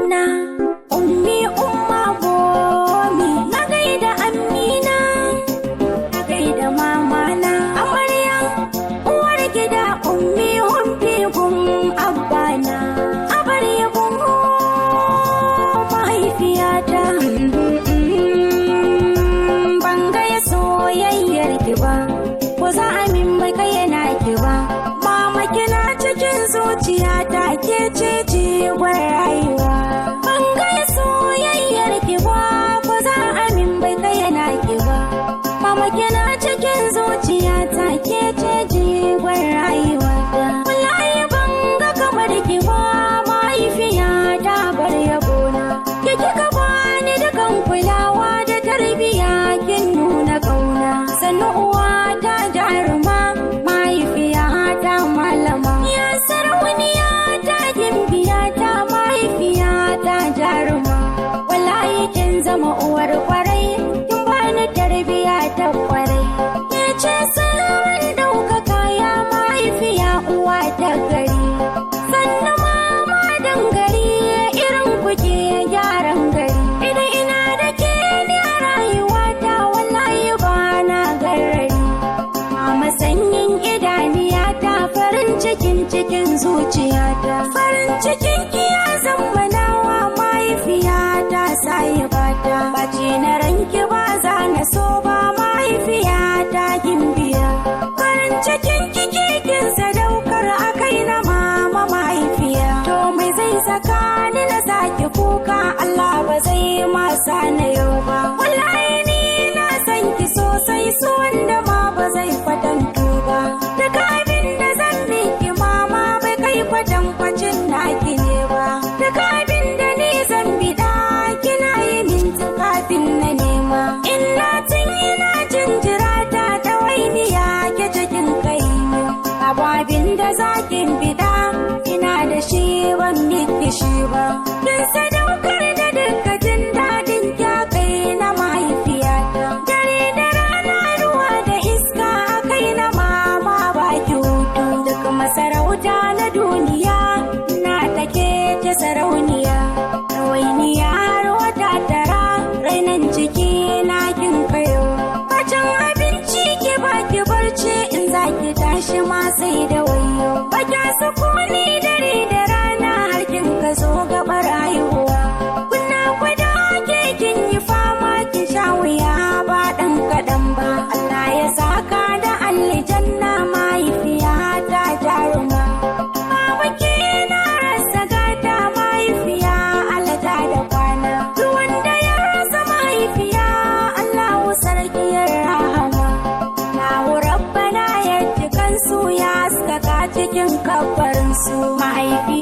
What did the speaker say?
kauna, ummi umma gomi, na gaida Amina, na gaida mamana, amarya uwar gida ummi humfi gun abbana, abarya gun mahaifiyata. Ban gaya soyayyar ki ba, ko za a min bai kayyana ki ba, mama kina cikin zuciyata, ke ce jigon rayuwa. Ban gaya soyayyar ki ba, ko za a min bai kayyana ki ba, mama kina cikin zuciyata, ke ce jigon rayuwa. Wallahi ban ga kamar ki ba, mahaifiyata bar yabona, ke kika bani dukan kulawa da tarbiya, kin nuna kauna. Sannu uwata jaruma, mahaifiyata malama, ya sarauniya ta gimbiyata, mahaifiyata jaruma. Wallahi kin zama uwar kwarai, kin bani tarbiya ta kwarai, ke ce sirrin daukaka, ya mahaifiya uwa ta gari. Sannu mama dangari, irin kuke gyaran gari, idan ina da ke ne a rayuwata, wallahi ba na garari. Mama sanyin idaniyata, farin cikin zuciyata, farin cikin kiya zammanawa, mahaifiyata sahibata. Baci na ranki ba za na so ba, mahaifiyata gimbiya. Farin cikin kike kin sadaukar a kai na mama mahaifiya. To mai zai saka ni na saki kuka, Allah ba zai masa na yau ba. Wallahi ni na san ki sosai, so wanda ma ba zai kwatantu ba. Duk abin da zan miki mama, bai kai kwatankwacin naki ne ba. Duk abin da ni zan bida, kina yi min kafin na nema. Ina tun ina jinjira ta ɗawainiya, ke cikin kai ne. Abu abin da zakin bida, ina da shi ban miki shi ba. Kin sadaukar da duka jin daɗin kyakai na mahaifiyata. Dare da rana, ruwa da iska a kai na mama baki hutu. Duk masarauta na duniya, na take ta sarauniya. Ɗawainiya har wata tara, rainan ciki na kin kayo. Bacin abinci ki baki barci, in zaki tashi ma sai da wayo. Baki sukuni dare da rana, har kin ka zo gaba rayuwa. Kuna gwada ke kin yi fama, kin sha wuya ba ɗan kaɗan ba. Allah ya saka da aljanna, mahaifiyata jaruma. Baba ke na rasa gata, mahaifiya alata da kwana. Duk wanda ya rasa mahaifiya, Allahu sarkiyar rahama. Allahu rabbana ya ji kansu, ya haskaka cikin kabarinsu. Mahaifiya